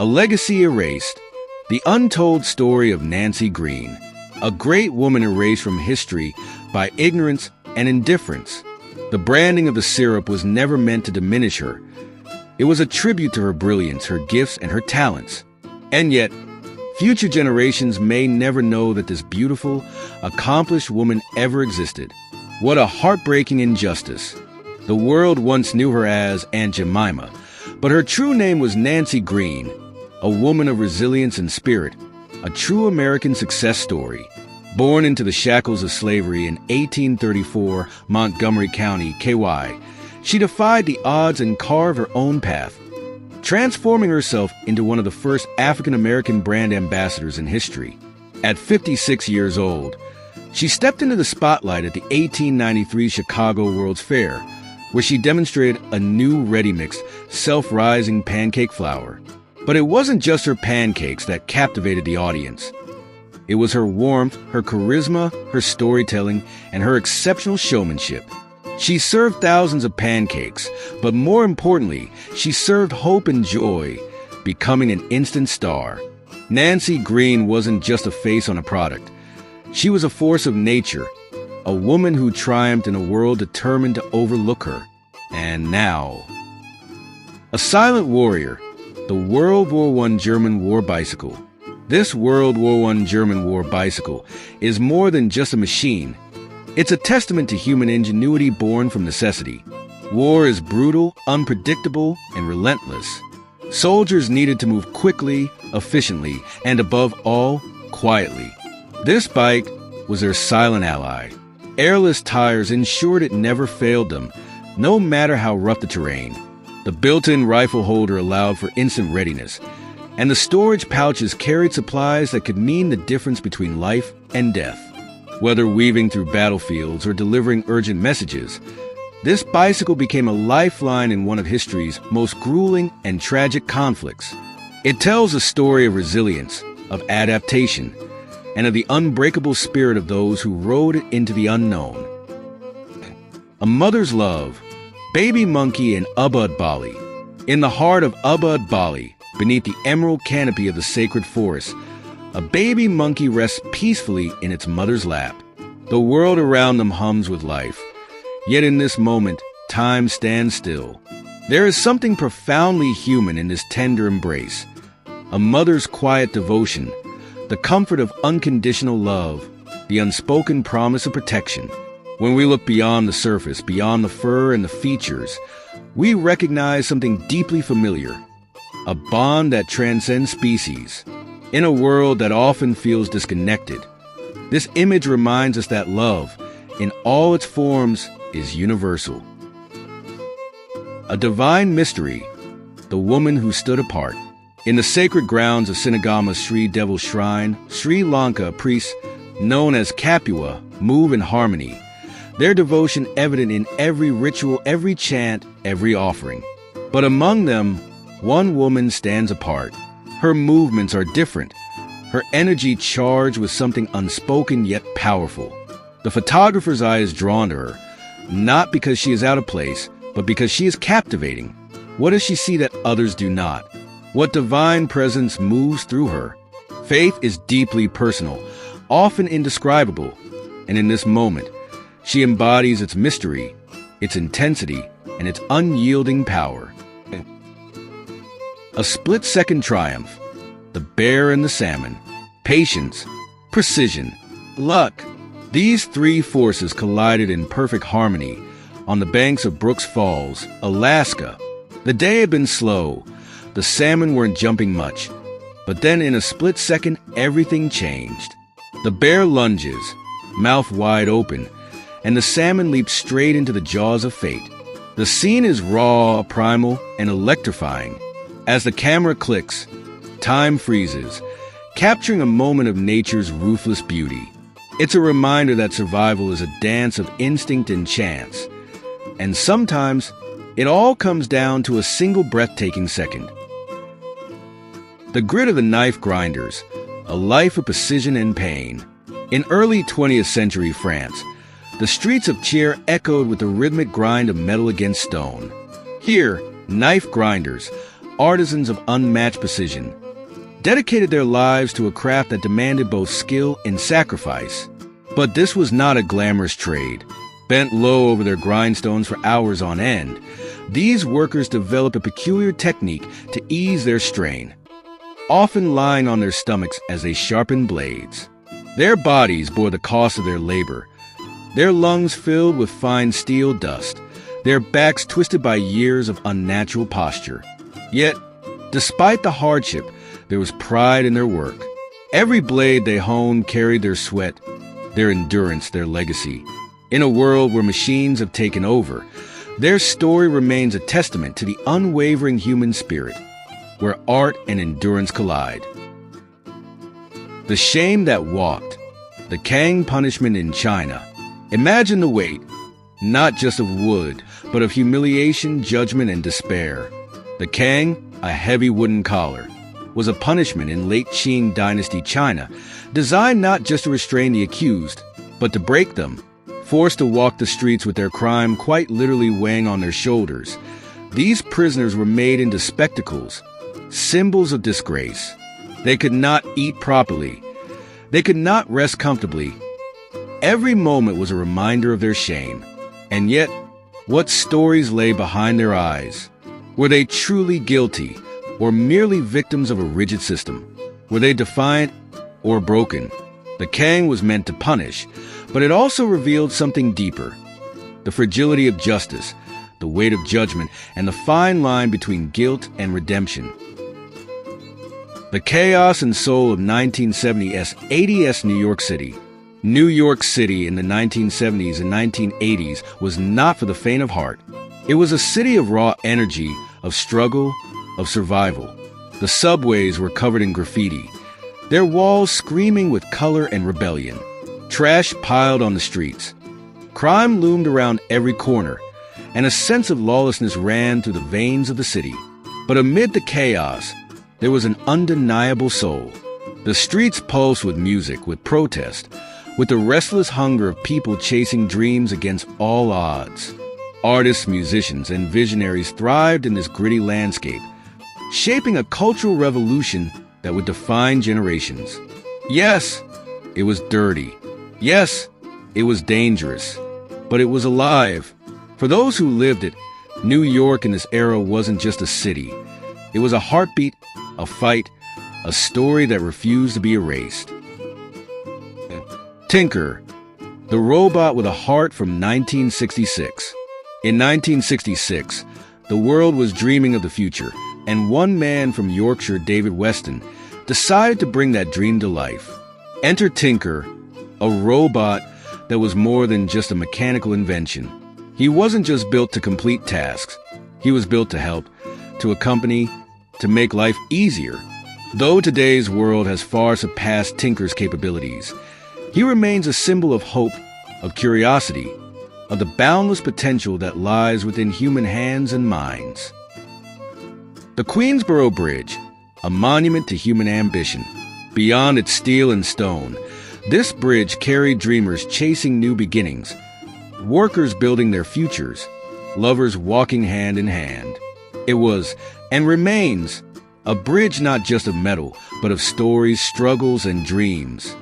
A legacy erased. The untold story of Nancy Green, a great woman erased from history by ignorance and indifference. The branding of the syrup was never meant to diminish her. It was a tribute to her brilliance, her gifts, and her talents. And yet, future generations may never know that this beautiful, accomplished woman ever existed. What a heartbreaking injustice. The world once knew her as Aunt Jemima, but her true name was Nancy Green, a woman of resilience and spirit, a true American success story. Born into the shackles of slavery in 1834, Montgomery County, KY, she defied the odds and carved her own path, transforming herself into one of the first African-American brand ambassadors in history. At 56 years old, she stepped into the spotlight at the 1893 Chicago World's Fair, where she demonstrated a new ready-mix, self-rising pancake flour. But it wasn't just her pancakes that captivated the audience. It was her warmth, her charisma, her storytelling, and her exceptional showmanship. She served thousands of pancakes, but more importantly, she served hope and joy, becoming an instant star. Nancy Green wasn't just a face on a product. She was a force of nature, a woman who triumphed in a world determined to overlook her. And now, a silent warrior, the World War I German war bicycle. This World War I German war bicycle is more than just a machine. It's a testament to human ingenuity born from necessity. War is brutal, unpredictable, and relentless. Soldiers needed to move quickly, efficiently, and above all, quietly. This bike was their silent ally. Airless tires ensured it never failed them, no matter how rough the terrain. The built-in rifle holder allowed for instant readiness, and the storage pouches carried supplies that could mean the difference between life and death. Whether weaving through battlefields or delivering urgent messages, this bicycle became a lifeline in one of history's most grueling and tragic conflicts. It tells a story of resilience, of adaptation, and of the unbreakable spirit of those who rode it into the unknown. A mother's love, Baby Monkey and Ubud Bali. In the heart of Ubud Bali, beneath the emerald canopy of the sacred forest, a baby monkey rests peacefully in its mother's lap. The world around them hums with life. Yet in this moment, time stands still. There is something profoundly human in this tender embrace. A mother's quiet devotion, the comfort of unconditional love, the unspoken promise of protection. When we look beyond the surface, beyond the fur and the features, we recognize something deeply familiar, a bond that transcends species. In a world that often feels disconnected, this image reminds us that love, in all its forms, is universal. A divine mystery, the woman who stood apart. In the sacred grounds of Sinagama Sri Devil Shrine, Sri Lanka, priests known as Kapua move in harmony, their devotion evident in every ritual, every chant, every offering. But among them, one woman stands apart. Her movements are different, her energy charged with something unspoken yet powerful. The photographer's eye is drawn to her, not because she is out of place, but because she is captivating. What does she see that others do not? What divine presence moves through her? Faith is deeply personal, often indescribable, and in this moment, she embodies its mystery, its intensity, and its unyielding power. A split-second triumph. The bear and the salmon. Patience, precision, luck. These three forces collided in perfect harmony on the banks of Brooks Falls, Alaska. The day had been slow. The salmon weren't jumping much. But then in a split second, everything changed. The bear lunges, mouth wide open, and the salmon leaps straight into the jaws of fate. The scene is raw, primal, and electrifying. As the camera clicks, time freezes, capturing a moment of nature's ruthless beauty. It's a reminder that survival is a dance of instinct and chance. And sometimes, it all comes down to a single breathtaking second. The grit of the knife grinders, a life of precision and pain. In early 20th century France, the streets of Thiers echoed with the rhythmic grind of metal against stone. Here, knife grinders, artisans of unmatched precision, dedicated their lives to a craft that demanded both skill and sacrifice. But this was not a glamorous trade. Bent low over their grindstones for hours on end, these workers developed a peculiar technique to ease their strain, often lying on their stomachs as they sharpened blades. Their bodies bore the cost of their labor, their lungs filled with fine steel dust, their backs twisted by years of unnatural posture. Yet, despite the hardship, there was pride in their work. Every blade they honed carried their sweat, their endurance, their legacy. In a world where machines have taken over, their story remains a testament to the unwavering human spirit, where art and endurance collide. The shame that walked, the Kang punishment in China. Imagine the weight, not just of wood, but of humiliation, judgment, and despair. The Kang, a heavy wooden collar, was a punishment in late Qing dynasty China, designed not just to restrain the accused, but to break them. Forced to walk the streets with their crime quite literally weighing on their shoulders, these prisoners were made into spectacles, symbols of disgrace. They could not eat properly. They could not rest comfortably. Every moment was a reminder of their shame. And yet, what stories lay behind their eyes? Were they truly guilty, or merely victims of a rigid system? Were they defiant or broken? The Kang was meant to punish, but it also revealed something deeper: the fragility of justice, the weight of judgment, and the fine line between guilt and redemption. The chaos and soul of 1970s 80s New York City. New York City in the 1970s and 1980s was not for the faint of heart. It was a city of raw energy, of struggle, of survival. The subways were covered in graffiti, their walls screaming with color and rebellion. Trash piled on the streets. Crime loomed around every corner, and a sense of lawlessness ran through the veins of the city. But amid the chaos, there was an undeniable soul. The streets pulsed with music, with protest, with the restless hunger of people chasing dreams against all odds. Artists, musicians, and visionaries thrived in this gritty landscape, shaping a cultural revolution that would define generations. Yes, it was dirty. Yes, it was dangerous, but it was alive. For those who lived it, New York in this era wasn't just a city. It was a heartbeat, a fight, a story that refused to be erased. Tinker, the robot with a heart from 1966. In 1966, the world was dreaming of the future, and one man from Yorkshire, David Weston, decided to bring that dream to life. Enter Tinker, a robot that was more than just a mechanical invention. He wasn't just built to complete tasks. He was built to help, to accompany, to make life easier. Though today's world has far surpassed Tinker's capabilities, he remains a symbol of hope, of curiosity, of the boundless potential that lies within human hands and minds. The Queensboro Bridge, a monument to human ambition. Beyond its steel and stone, this bridge carried dreamers chasing new beginnings, workers building their futures, lovers walking hand in hand. It was, and remains, a bridge not just of metal, but of stories, struggles, and dreams.